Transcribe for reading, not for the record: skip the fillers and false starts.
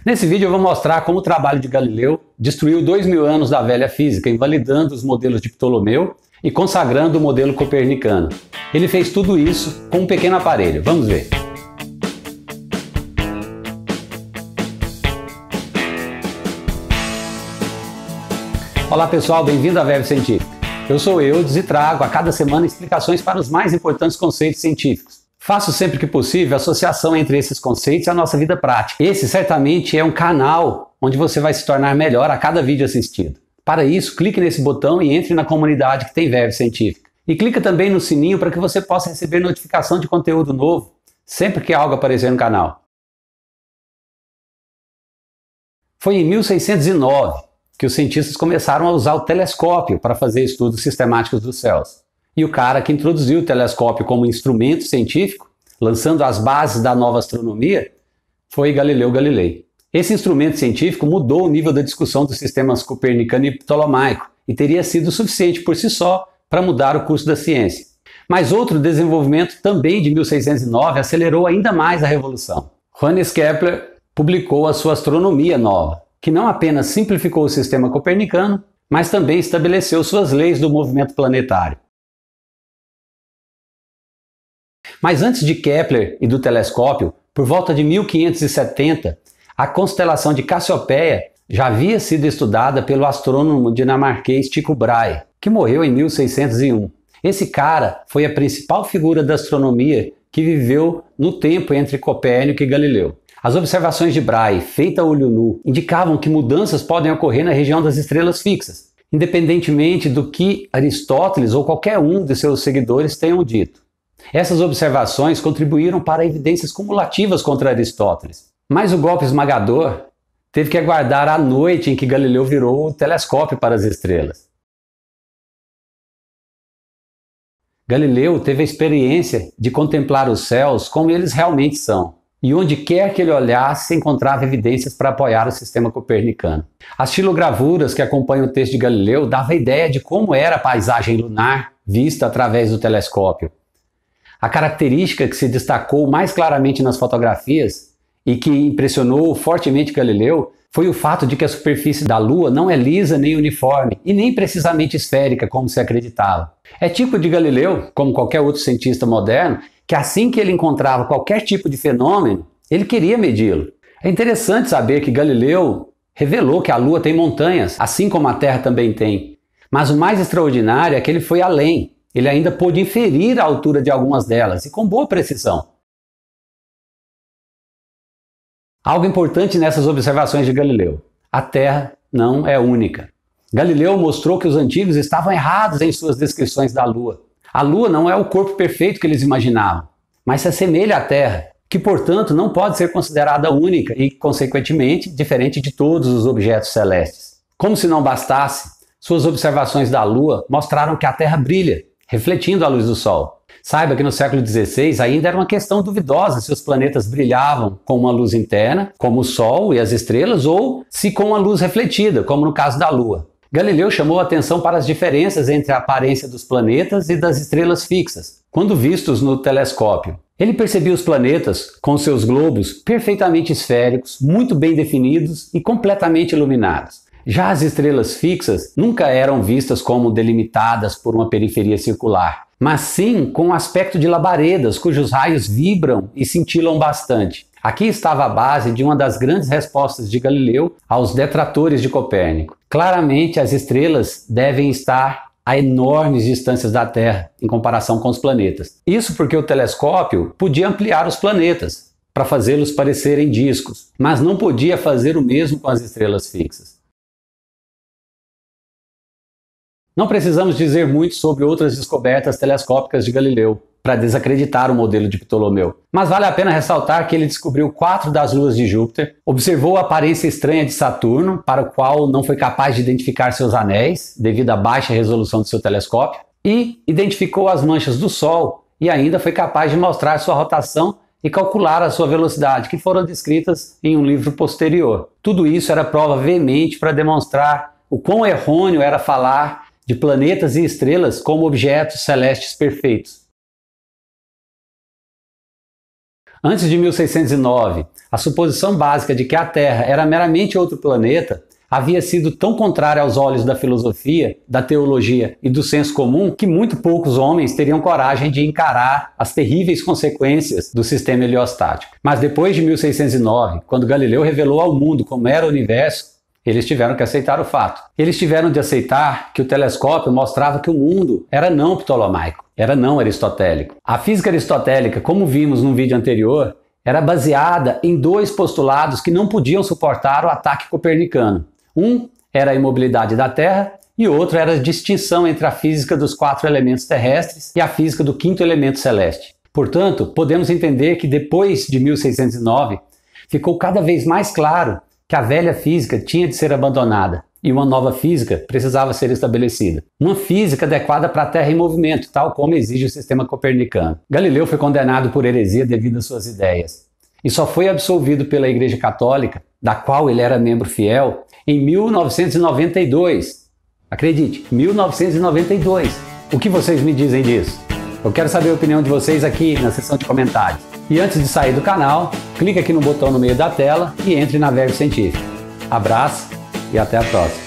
Nesse vídeo eu vou mostrar como o trabalho de Galileu destruiu 2000 anos da velha física, invalidando os modelos de Ptolomeu e consagrando o modelo copernicano. Ele fez tudo isso com um pequeno aparelho. Vamos ver. Olá pessoal, bem-vindo à Verve Científica. Eu sou Eudes e trago a cada semana explicações para os mais importantes conceitos científicos. Faço sempre que possível a associação entre esses conceitos e a nossa vida prática. Esse certamente é um canal onde você vai se tornar melhor a cada vídeo assistido. Para isso, clique nesse botão e entre na comunidade que tem Verve Científica. E clica também no sininho para que você possa receber notificação de conteúdo novo sempre que algo aparecer no canal. Foi em 1609 que os cientistas começaram a usar o telescópio para fazer estudos sistemáticos dos céus. E o cara que introduziu o telescópio como instrumento científico, lançando as bases da nova astronomia, foi Galileu Galilei. Esse instrumento científico mudou o nível da discussão dos sistemas copernicano e ptolomaico e teria sido suficiente por si só para mudar o curso da ciência. Mas outro desenvolvimento também de 1609 acelerou ainda mais a revolução. Johannes Kepler publicou a sua Astronomia Nova, que não apenas simplificou o sistema copernicano, mas também estabeleceu suas leis do movimento planetário. Mas antes de Kepler e do telescópio, por volta de 1570, a constelação de Cassiopeia já havia sido estudada pelo astrônomo dinamarquês Tycho Brahe, que morreu em 1601. Esse cara foi a principal figura da astronomia que viveu no tempo entre Copérnico e Galileu. As observações de Brahe, feitas a olho nu, indicavam que mudanças podem ocorrer na região das estrelas fixas, independentemente do que Aristóteles ou qualquer um de seus seguidores tenham dito. Essas observações contribuíram para evidências cumulativas contra Aristóteles. Mas o golpe esmagador teve que aguardar a noite em que Galileu virou o telescópio para as estrelas. Galileu teve a experiência de contemplar os céus como eles realmente são. E onde quer que ele olhasse, encontrava evidências para apoiar o sistema copernicano. As xilogravuras que acompanham o texto de Galileu davam a ideia de como era a paisagem lunar vista através do telescópio. A característica que se destacou mais claramente nas fotografias e que impressionou fortemente Galileu foi o fato de que a superfície da Lua não é lisa nem uniforme e nem precisamente esférica, como se acreditava. É tipo de Galileu, como qualquer outro cientista moderno, que assim que ele encontrava qualquer tipo de fenômeno, ele queria medi-lo. É interessante saber que Galileu revelou que a Lua tem montanhas, assim como a Terra também tem. Mas o mais extraordinário é que ele foi além. Ele ainda pôde inferir a altura de algumas delas, e com boa precisão. Algo importante nessas observações de Galileu: a Terra não é única. Galileu mostrou que os antigos estavam errados em suas descrições da Lua. A Lua não é o corpo perfeito que eles imaginavam, mas se assemelha à Terra, que portanto não pode ser considerada única e, consequentemente, diferente de todos os objetos celestes. Como se não bastasse, suas observações da Lua mostraram que a Terra brilha, refletindo a luz do Sol. Saiba que no século XVI ainda era uma questão duvidosa se os planetas brilhavam com uma luz interna, como o Sol e as estrelas, ou se com uma luz refletida, como no caso da Lua. Galileu chamou a atenção para as diferenças entre a aparência dos planetas e das estrelas fixas, quando vistos no telescópio. Ele percebia os planetas com seus globos perfeitamente esféricos, muito bem definidos e completamente iluminados. Já as estrelas fixas nunca eram vistas como delimitadas por uma periferia circular, mas sim com um aspecto de labaredas, cujos raios vibram e cintilam bastante. Aqui estava a base de uma das grandes respostas de Galileu aos detratores de Copérnico. Claramente, as estrelas devem estar a enormes distâncias da Terra em comparação com os planetas. Isso porque o telescópio podia ampliar os planetas para fazê-los parecerem discos, mas não podia fazer o mesmo com as estrelas fixas. Não precisamos dizer muito sobre outras descobertas telescópicas de Galileu para desacreditar o modelo de Ptolomeu, mas vale a pena ressaltar que ele descobriu 4 das luas de Júpiter, observou a aparência estranha de Saturno, para o qual não foi capaz de identificar seus anéis devido à baixa resolução do seu telescópio, e identificou as manchas do Sol e ainda foi capaz de mostrar sua rotação e calcular a sua velocidade, que foram descritas em um livro posterior. Tudo isso era prova veemente para demonstrar o quão errôneo era falar de planetas e estrelas como objetos celestes perfeitos. Antes de 1609, a suposição básica de que a Terra era meramente outro planeta havia sido tão contrária aos olhos da filosofia, da teologia e do senso comum que muito poucos homens teriam coragem de encarar as terríveis consequências do sistema heliostático. Mas depois de 1609, quando Galileu revelou ao mundo como era o universo, eles tiveram que aceitar o fato. Eles tiveram de aceitar que o telescópio mostrava que o mundo era não ptolomaico, era não aristotélico. A física aristotélica, como vimos no vídeo anterior, era baseada em dois postulados que não podiam suportar o ataque copernicano. Um era a imobilidade da Terra e outro era a distinção entre a física dos 4 elementos terrestres e a física do 5º elemento celeste. Portanto, podemos entender que depois de 1609, ficou cada vez mais claro que a velha física tinha de ser abandonada e uma nova física precisava ser estabelecida. Uma física adequada para a Terra em movimento, tal como exige o sistema copernicano. Galileu foi condenado por heresia devido às suas ideias e só foi absolvido pela Igreja Católica, da qual ele era membro fiel, em 1992. Acredite, 1992. O que vocês me dizem disso? Eu quero saber a opinião de vocês aqui na seção de comentários. E antes de sair do canal, clique aqui no botão no meio da tela e entre na Verve Científica. Abraço e até a próxima.